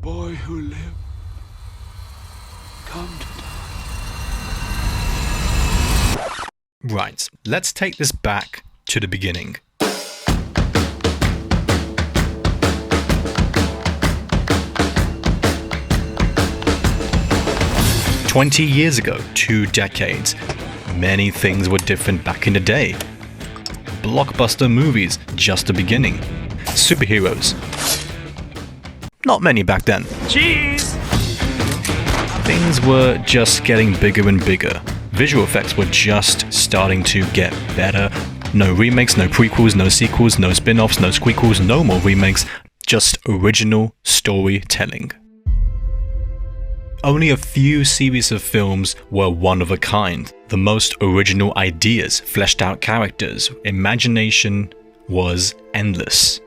boy who lived come to die. Right, let's take this back to the beginning. "20 years ago, 2 decades. Many things were different back in the day. Blockbuster movies, just the beginning. Superheroes. Not many back then. Cheese! Things were just getting bigger and bigger. Visual effects were just starting to get better. No remakes, no prequels, no sequels, no spin-offs, no squeakles, no more remakes. Just original storytelling. Only a few series of films were one of a kind. The most original ideas, fleshed out characters, imagination was endless.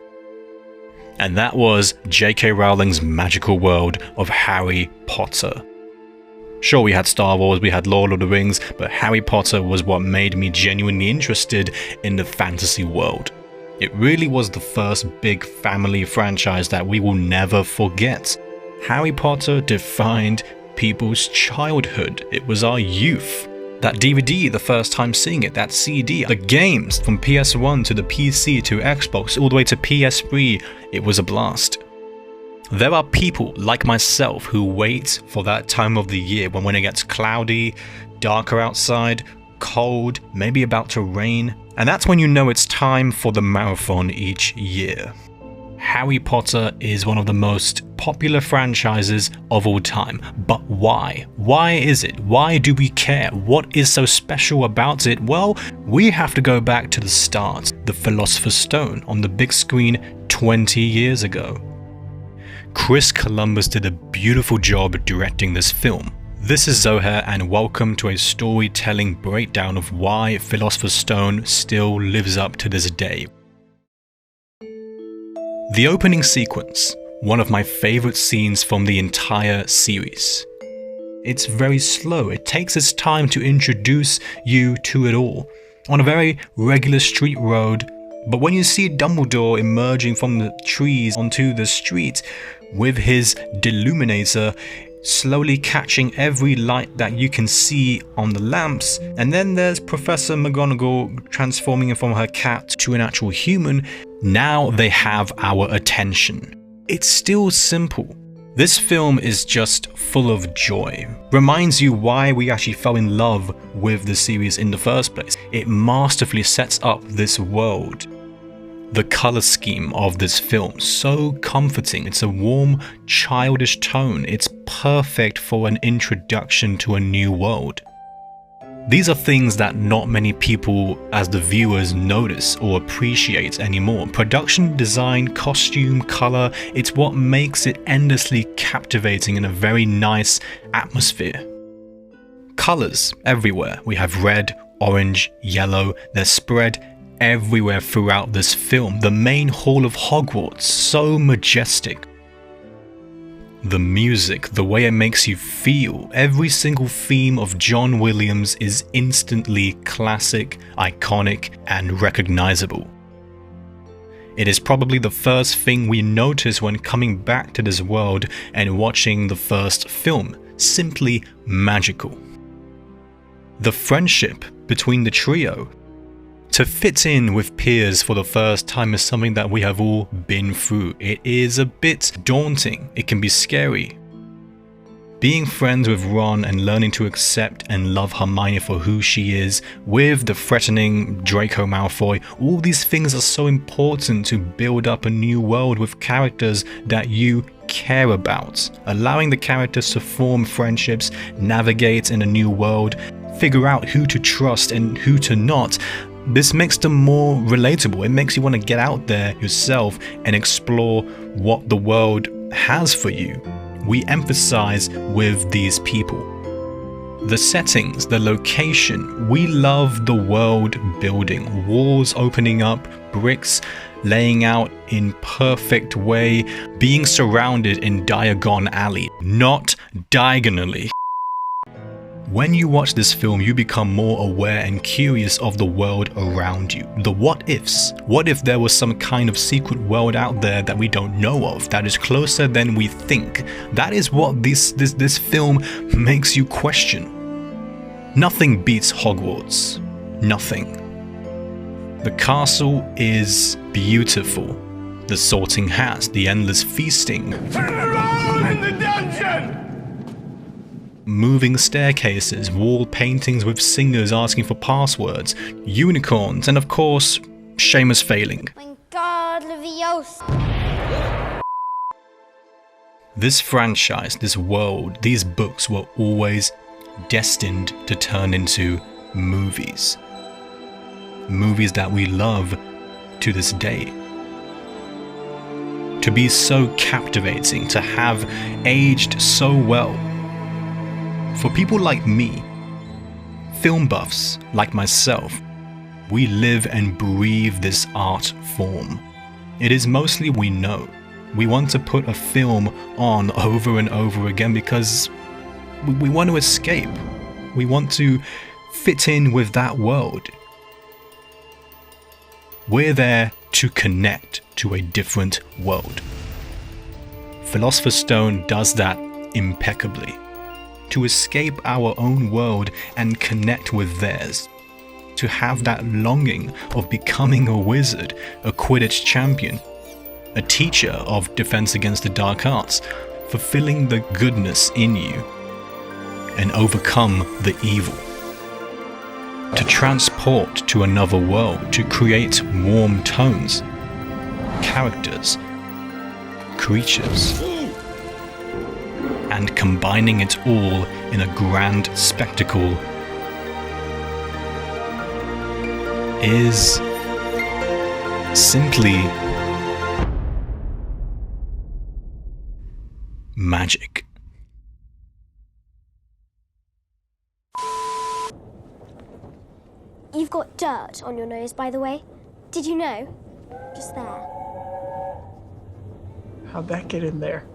And that was J.K. Rowling's magical world of Harry Potter. Sure, we had Star Wars, we had Lord of the Rings, but Harry Potter was what made me genuinely interested in the fantasy world. It really was the first big family franchise that we will never forget. Harry Potter defined people's childhood. It was our youth. That DVD, the first time seeing it, that CD, the games from PS1 to the PC to Xbox, all the way to PS3, it was a blast. There are people like myself who wait for that time of the year when it gets cloudy, darker outside, cold, maybe about to rain, and that's when you know it's time for the marathon each year. Harry Potter is one of the most popular franchises of all time, but why? Why is it? Why do we care? What is so special about it? Well, we have to go back to the start, the Philosopher's Stone on the big screen 20 years ago. Chris Columbus did a beautiful job directing this film. This is Zohair, and welcome to a storytelling breakdown of why Philosopher's Stone still lives up to this day. The opening sequence, one of my favorite scenes from the entire series. It's very slow, it takes its time to introduce you to it all, on a very regular street road, but when you see Dumbledore emerging from the trees onto the street with his deluminator, slowly catching every light that you can see on the lamps, and then there's Professor McGonagall transforming from her cat to an actual human. Now they have our attention. It's still simple. This film is just full of joy. Reminds you why we actually fell in love with the series in the first place. It masterfully sets up this world. The color scheme of this film, so comforting. It's a warm, childish tone. It's perfect for an introduction to a new world. These are things that not many people as the viewers notice or appreciate anymore. Production, design, costume, color, it's what makes it endlessly captivating in a very nice atmosphere. Colors everywhere. We have red, orange, yellow. They're spread everywhere throughout this film. The main hall of Hogwarts, so majestic. The music, the way it makes you feel, every single theme of John Williams is instantly classic, iconic, and recognizable. It is probably the first thing we notice when coming back to this world and watching the first film, simply magical. The friendship between the trio. To fit in with peers for the first time is something that we have all been through. It is a bit daunting. It can be scary. Being friends with Ron and learning to accept and love Hermione for who she is, with the threatening Draco Malfoy, all these things are so important to build up a new world with characters that you care about. Allowing the characters to form friendships, navigate in a new world, figure out who to trust and who to not. This makes them more relatable. It makes you want to get out there yourself and explore what the world has for you. We emphasize with these people. The settings, the location, we love the world building. Walls opening up, bricks laying out in perfect way, being surrounded in Diagon Alley, not diagonally. When you watch this film, you become more aware and curious of the world around you. The what ifs. What if there was some kind of secret world out there that we don't know of, that is closer than we think? That is what this film makes you question. Nothing beats Hogwarts. Nothing. The castle is beautiful. The sorting hats, the endless feasting. Turn around in the dungeon! Moving staircases, wall paintings with singers asking for passwords, unicorns, and of course, Seamus failing. This franchise, this world, these books were always destined to turn into movies. Movies that we love to this day. To be so captivating, to have aged so well. For people like me, film buffs like myself, we live and breathe this art form. It is mostly we know. We want to put a film on over and over again because we want to escape. We want to fit in with that world. We're there to connect to a different world. Philosopher's Stone does that impeccably. To escape our own world and connect with theirs. To have that longing of becoming a wizard, a Quidditch champion, a teacher of defense against the dark arts, fulfilling the goodness in you and overcome the evil. To transport to another world, to create warm tones, characters, creatures, and combining it all in a grand spectacle is simply magic. You've got dirt on your nose, by the way. Did you know? Just there. How'd that get in there?